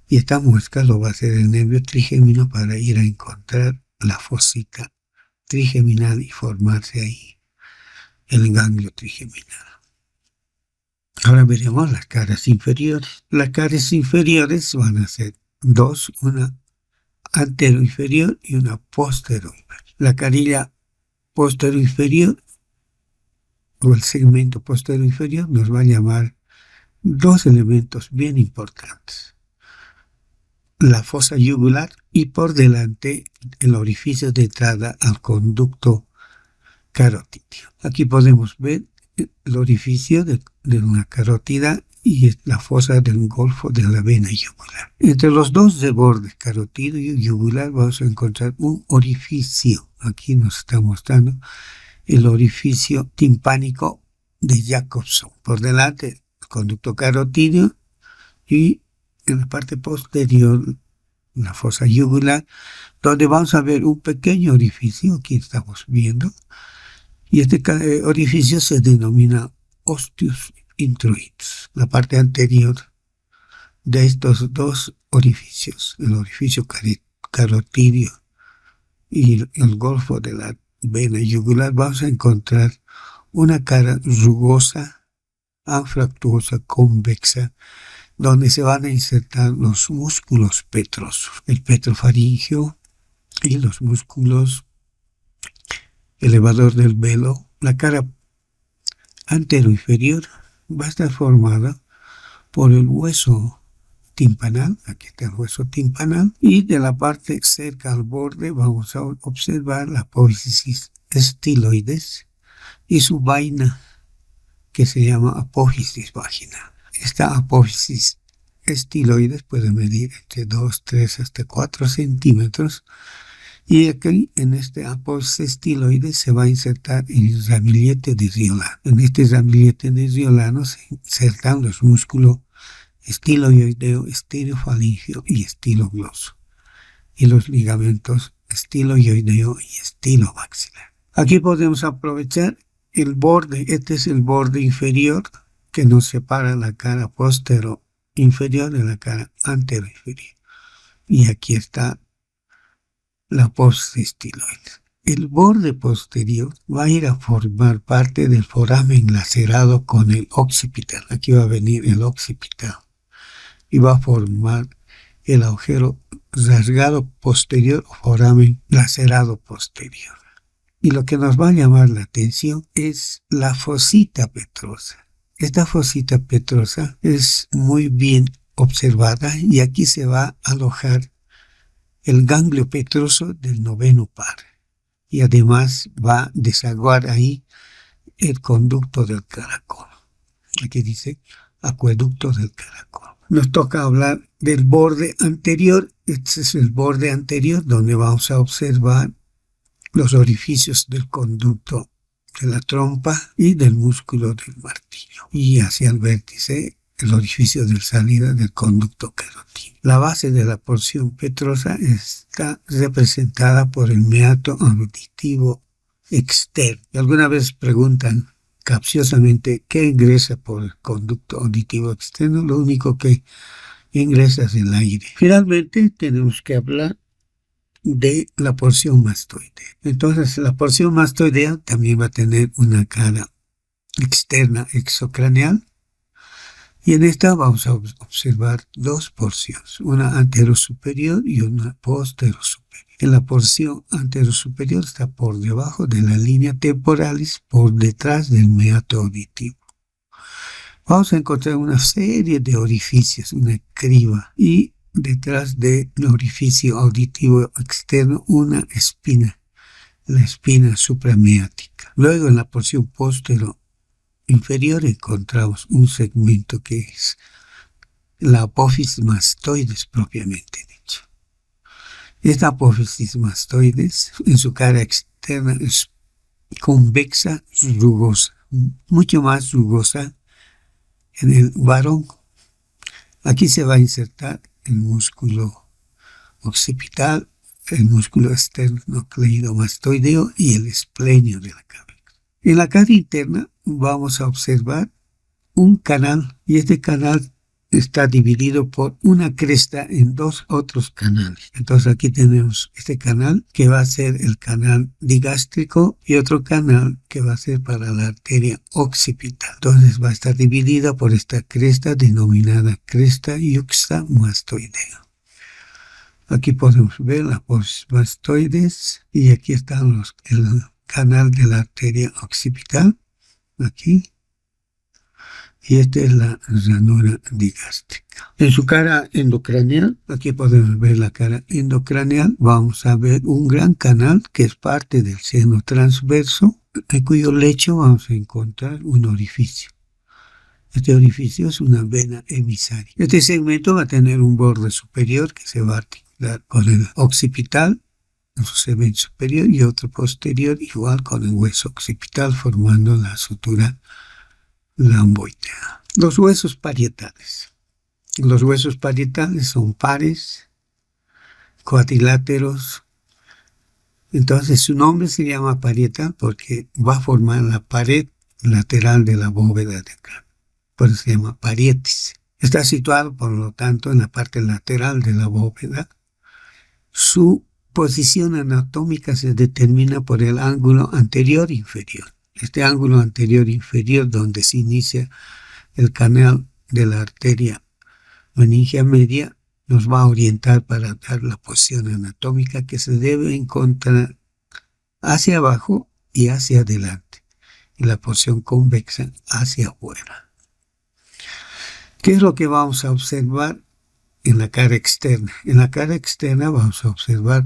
Y esta muesca lo va a hacer el nervio trigémino para ir a encontrar la fosita trigeminal y formarse ahí el ganglio trigeminal. Ahora veremos las caras inferiores. Las caras inferiores van a ser dos, una antero-inferior y una postero-inferior. La carilla postero-inferior o el segmento postero-inferior nos va a llamar dos elementos bien importantes: la fosa yugular y por delante el orificio de entrada al conducto carotídeo. Aquí podemos ver el orificio de una carótida y la fosa del golfo de la vena yugular. Entre los dos de borde carotídeo y yugular vamos a encontrar un orificio. Aquí nos está mostrando el orificio timpánico de Jacobson. Por delante el conducto carotídeo y en la parte posterior la fosa yugular, donde vamos a ver un pequeño orificio. Aquí estamos viendo. Y este orificio se denomina ostius introitus. La parte anterior de estos dos orificios, el orificio carotídeo y el golfo de la vena yugular, vamos a encontrar una cara rugosa, anfractuosa, convexa, donde se van a insertar los músculos petrosos, el petrofaringio y los músculos elevador del velo. La cara antero-inferior va a estar formada por el hueso timpanal, aquí está el hueso timpanal, y de la parte cerca al borde vamos a observar la apófisis estiloides y su vaina, que se llama apófisis vaginal. Esta apófisis estiloides puede medir entre 2, 3 hasta 4 centímetros. Y aquí en este apófisis estiloide se va a insertar el ramillete de Riolano. En este ramillete de Riolano se insertan los músculos estiloideo, estilofaringio y estilogloso, y los ligamentos estiloideo y estilomaxilar. Aquí podemos aprovechar el borde. Este es el borde inferior que nos separa la cara postero inferior de la cara antero inferior. Y aquí está la apófisis estiloide. El borde posterior va a ir a formar parte del foramen lacerado con el occipital. Aquí va a venir el occipital y va a formar el agujero rasgado posterior o foramen lacerado posterior. Y lo que nos va a llamar la atención es la fosita petrosa. Esta fosita petrosa es muy bien observada y aquí se va a alojar el ganglio petroso del noveno par, y además va a desaguar ahí el conducto del caracol. Aquí dice acueducto del caracol. Nos toca hablar del borde anterior. Este es el borde anterior donde vamos a observar los orificios del conducto de la trompa y del músculo del martillo, y hacia el vértice el orificio de salida del conducto carotídeo. La base de la porción petrosa está representada por el meato auditivo externo. Y alguna vez preguntan capciosamente qué ingresa por el conducto auditivo externo. Lo único que ingresa es el aire. Finalmente tenemos que hablar de la porción mastoidea. Entonces la porción mastoidea también va a tener una cara externa exocraneal. Y en esta vamos a observar dos porciones, una anterosuperior y una posterosuperior. En la porción anterosuperior está por debajo de la línea temporalis, por detrás del meato auditivo. Vamos a encontrar una serie de orificios, una criba, y detrás del orificio auditivo externo una espina, la espina suprameática. Luego en la porción postero inferior encontramos un segmento que es la apófisis mastoides propiamente dicho. Esta apófisis mastoides en su cara externa es convexa, rugosa, mucho más rugosa en el varón. Aquí se va a insertar el músculo occipital, el músculo externo cleidomastoideo y el esplenio de la cabeza. En la cara interna vamos a observar un canal y este canal está dividido por una cresta en dos otros canales. Entonces aquí tenemos este canal que va a ser el canal digástrico y otro canal que va a ser para la arteria occipital. Entonces va a estar dividida por esta cresta denominada cresta yuxtamastoidea. Aquí podemos ver la apófisis mastoides y aquí están el canal de la arteria occipital, aquí. Y esta es la ranura digástrica. En su cara endocraneal, aquí podemos ver la cara endocraneal, vamos a ver un gran canal que es parte del seno transverso, en cuyo lecho vamos a encontrar un orificio. Este orificio es una vena emisaria. Este segmento va a tener un borde superior que se va a articular con el occipital, en su segmento superior, y otro posterior igual con el hueso occipital formando la sutura lamboidea. Los huesos parietales. Los huesos parietales son pares, cuadriláteros. Entonces su nombre se llama parietal porque va a formar la pared lateral de la bóveda de cráneo. Por eso se llama parietis. Está situado, por lo tanto, en la parte lateral de la bóveda. Su posición anatómica se determina por el ángulo anterior-inferior. Este ángulo anterior-inferior donde se inicia el canal de la arteria meningia media nos va a orientar para dar la posición anatómica que se debe encontrar hacia abajo y hacia adelante, y la porción convexa hacia afuera. ¿Qué es lo que vamos a observar en la cara externa? En la cara externa vamos a observar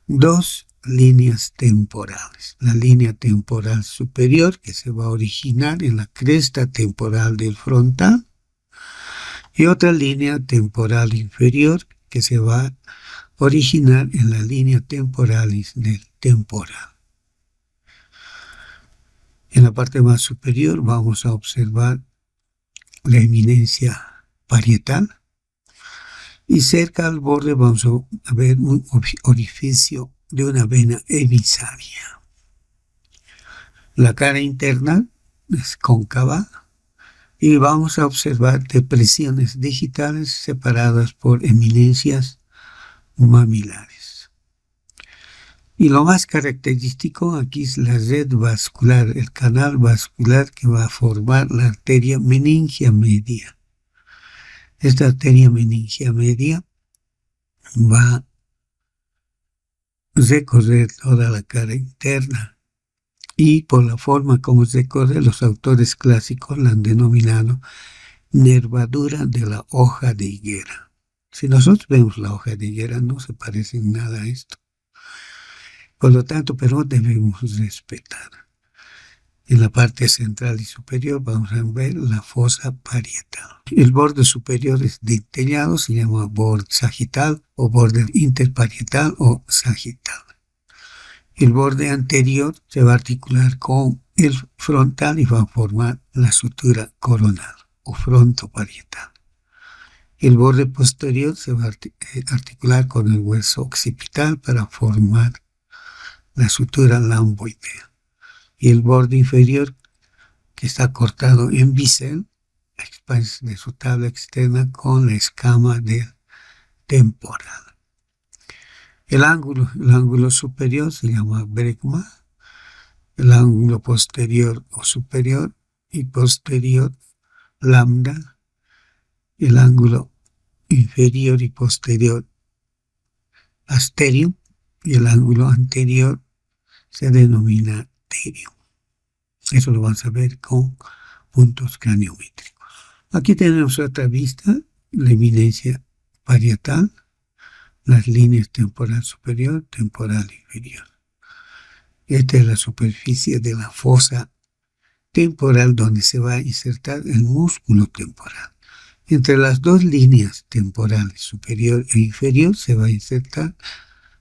dos líneas temporales. La línea temporal superior que se va a originar en la cresta temporal del frontal y otra línea temporal inferior que se va a originar en la línea temporalis del temporal. En la parte más superior vamos a observar la eminencia parietal y cerca al borde vamos a ver un orificio de una vena emisaria. La cara interna es cóncava y vamos a observar depresiones digitales separadas por eminencias mamilares. Y lo más característico aquí es la red vascular, el canal vascular que va a formar la arteria meningia media. Esta arteria meningia media va a recorrer toda la cara interna y por la forma como recorre, los autores clásicos la han denominado nervadura de la hoja de higuera. Si nosotros vemos la hoja de higuera no se parece en nada a esto. Por lo tanto, pero debemos respetar. En la parte central y superior vamos a ver la fosa parietal. El borde superior es dentellado, se llama borde sagital o borde interparietal o sagital. El borde anterior se va a articular con el frontal y va a formar la sutura coronal o frontoparietal. El borde posterior se va a articular con el hueso occipital para formar la sutura lamboidea. Y el borde inferior, que está cortado en bisel, de su tabla externa con la escama del temporal. El ángulo superior se llama brecma, el ángulo posterior o superior y posterior, lambda, el ángulo inferior y posterior, asterium, y el ángulo anterior se denomina terium. Eso lo vamos a ver con puntos craniométricos. Aquí tenemos otra vista, la eminencia parietal, las líneas temporal superior, temporal inferior. Esta es la superficie de la fosa temporal donde se va a insertar el músculo temporal. Entre las dos líneas temporales superior e inferior se va a insertar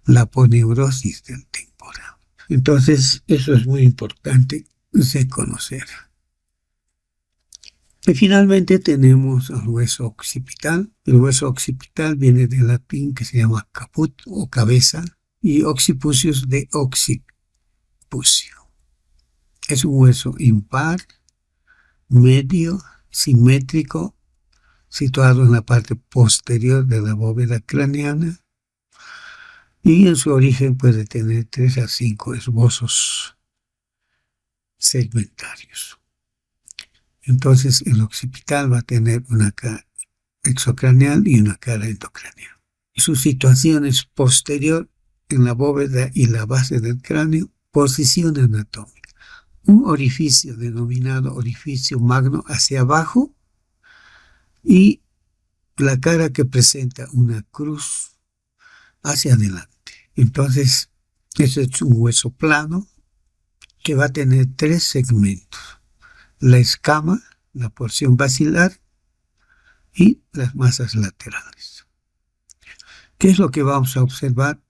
la aponeurosis del temporal. Entonces, eso es muy importante de conocer. Y finalmente tenemos el hueso occipital. El hueso occipital viene del latín que se llama caput o cabeza y occipucius de occipucio. Es un hueso impar, medio, simétrico, situado en la parte posterior de la bóveda craneana y en su origen puede tener 3 a 5 esbozos segmentarios. Entonces el occipital va a tener una cara exocraneal y una cara endocraneal. Y su situación es posterior en la bóveda y la base del cráneo, posición anatómica. Un orificio denominado orificio magno hacia abajo y la cara que presenta una cruz hacia adelante. Entonces, ese es un hueso plano que va a tener 3 segmentos. La escama, la porción basilar y las masas laterales. ¿Qué es lo que vamos a observar?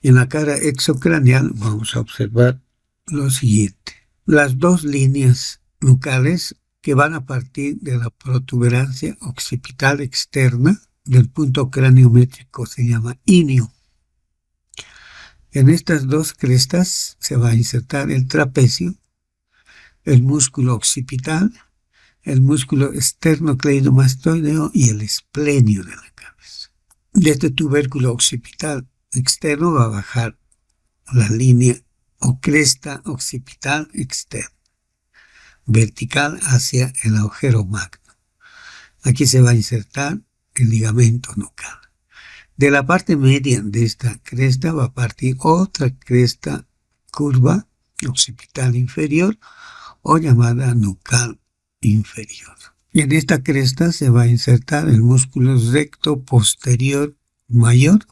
En la cara exocraneal vamos a observar lo siguiente. Las dos líneas nucales que van a partir de la protuberancia occipital externa del punto craniométrico se llama íneo. En estas dos crestas se va a insertar el trapecio, el músculo occipital, el músculo esternocleidomastoideo y el esplenio de la cabeza. De este tubérculo occipital externo va a bajar la línea o cresta occipital externa, vertical hacia el agujero magno. Aquí se va a insertar el ligamento nucal. De la parte media de esta cresta va a partir otra cresta curva occipital inferior o llamada nucal inferior. Y en esta cresta se va a insertar el músculo recto posterior mayor.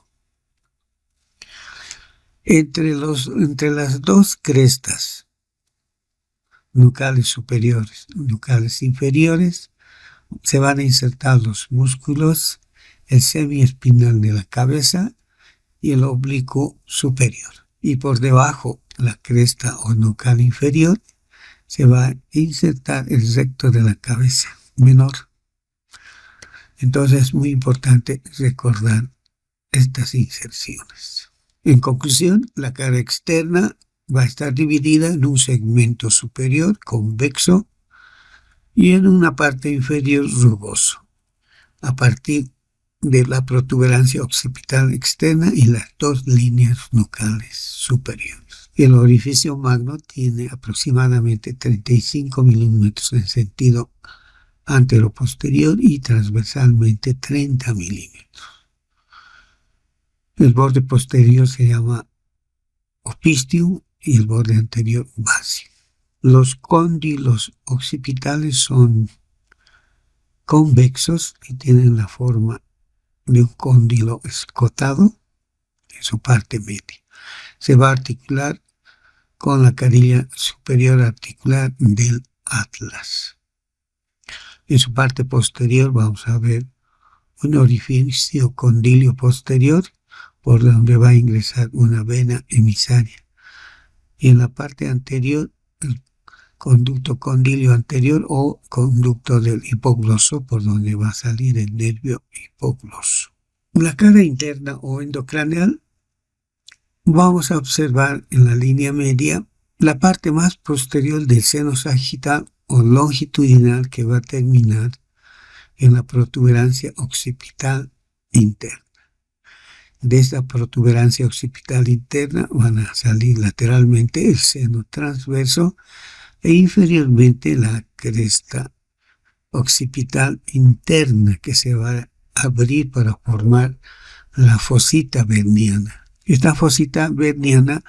Entre las dos crestas nucales superiores, nucales inferiores, se van a insertar los músculos, el semiespinal de la cabeza y el oblicuo superior. Y por debajo, la cresta o nucal inferior, se va a insertar el recto de la cabeza menor. Entonces es muy importante recordar estas inserciones. En conclusión, la cara externa va a estar dividida en un segmento superior convexo y en una parte inferior rugoso, a partir de la protuberancia occipital externa y las dos líneas nucales superiores. El orificio magno tiene aproximadamente 35 milímetros en sentido antero-posterior y transversalmente 30 milímetros. El borde posterior se llama opistium y el borde anterior base. Los cóndilos occipitales son convexos y tienen la forma de un cóndilo escotado en su parte media. Se va a articular con la carilla superior articular del atlas. En su parte posterior vamos a ver un orificio condilio posterior por donde va a ingresar una vena emisaria. Y en la parte anterior, el conducto condilio anterior o conducto del hipogloso por donde va a salir el nervio hipogloso. La cara interna o endocraneal vamos a observar en la línea media la parte más posterior del seno sagital o longitudinal que va a terminar en la protuberancia occipital interna. De esta protuberancia occipital interna van a salir lateralmente el seno transverso, e inferiormente la cresta occipital interna que se va a abrir para formar la fosita verniana. Esta fosita verniana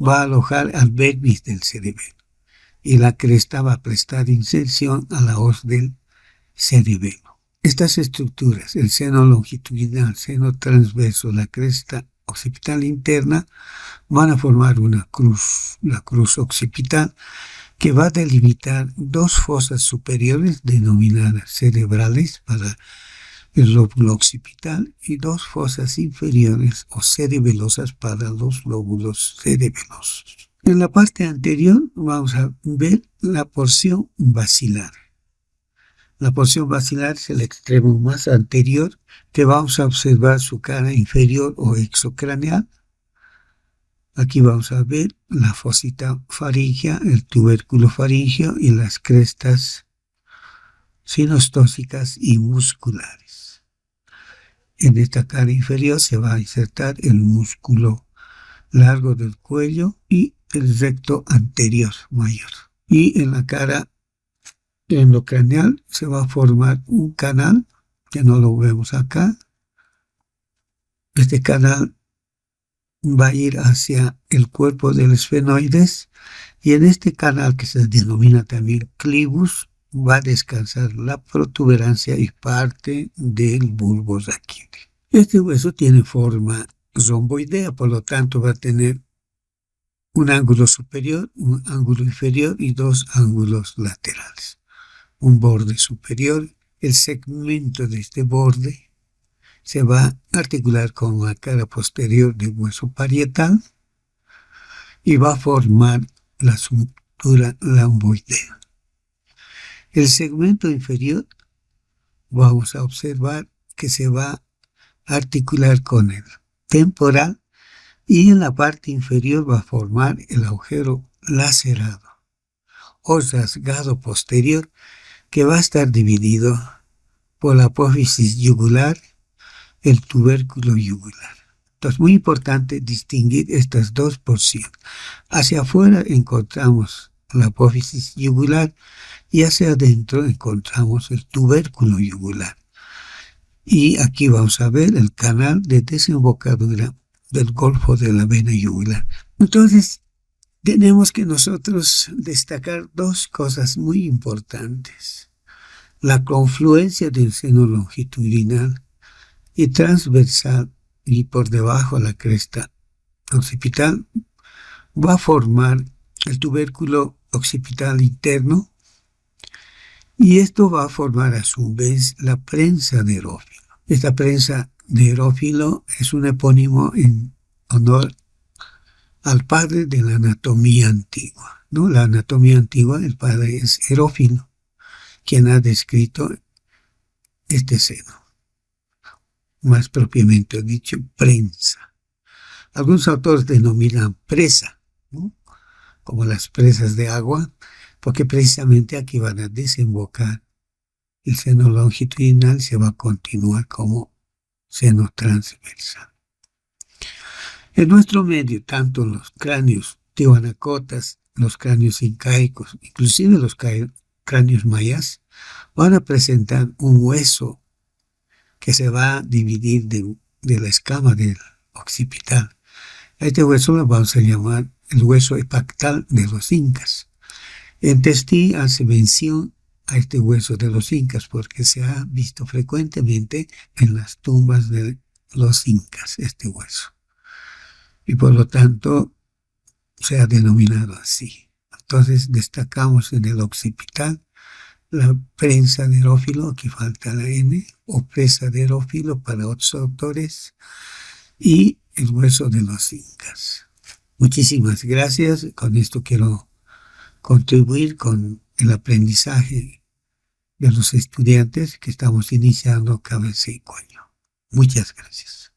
va a alojar al vermis del cerebelo y la cresta va a prestar inserción a la hoz del cerebelo. Estas estructuras, el seno longitudinal, seno transverso, la cresta occipital interna, van a formar una cruz, la cruz occipital, que va a delimitar dos fosas superiores denominadas cerebrales para el lóbulo occipital y dos fosas inferiores o cerebelosas para los lóbulos cerebelosos. En la parte anterior vamos a ver la porción basilar. La porción basilar es el extremo más anterior, que vamos a observar su cara inferior o exocraneal. Aquí vamos a ver la fosita faríngea, el tubérculo faríngeo y las crestas sinostósicas y musculares. En esta cara inferior se va a insertar el músculo largo del cuello y el recto anterior mayor. Y en la cara endocraneal se va a formar un canal, que no lo vemos acá. Este canal va a ir hacia el cuerpo del esfenoides y en este canal, que se denomina también clivus, va a descansar la protuberancia y parte del bulbo raquídeo. Este hueso tiene forma romboidea, por lo tanto va a tener un ángulo superior, un ángulo inferior y dos ángulos laterales. Un borde superior, el segmento de este borde se va a articular con la cara posterior del hueso parietal y va a formar la sutura lamboidea. El segmento inferior vamos a observar que se va a articular con el temporal y en la parte inferior va a formar el agujero lacerado o rasgado posterior, que va a estar dividido por la apófisis yugular, el tubérculo yugular. Entonces, muy importante distinguir estas dos porciones. Hacia afuera encontramos la apófisis yugular y hacia adentro encontramos el tubérculo yugular. Y aquí vamos a ver el canal de desembocadura del golfo de la vena yugular. Entonces, tenemos que nosotros destacar dos cosas muy importantes. La confluencia del seno longitudinal y transversal y por debajo la cresta occipital va a formar el tubérculo occipital interno y esto va a formar a su vez la prensa de Herófilo. Esta prensa de Herófilo es un epónimo en honor al padre de la anatomía antigua, ¿no? La anatomía antigua, el padre es Herófilo, quien ha descrito este seno, más propiamente dicho, prensa. Algunos autores denominan presa, ¿no? Como las presas de agua, porque precisamente aquí van a desembocar el seno longitudinal, se va a continuar como seno transversal. En nuestro medio, tanto los cráneos tihuanacotas, los cráneos incaicos, inclusive los cráneos mayas, van a presentar un hueso que se va a dividir de la escama del occipital. A este hueso lo vamos a llamar el hueso epactal de los incas. En Testí hace mención a este hueso de los incas porque se ha visto frecuentemente en las tumbas de los incas este hueso. Y por lo tanto se ha denominado así. Entonces destacamos en el occipital la prensa de Herófilo, aquí falta la N, o presa de Herófilo para otros autores, y el hueso de los incas. Muchísimas gracias. Con esto quiero contribuir con el aprendizaje de los estudiantes que estamos iniciando cada 5 años. Muchas gracias.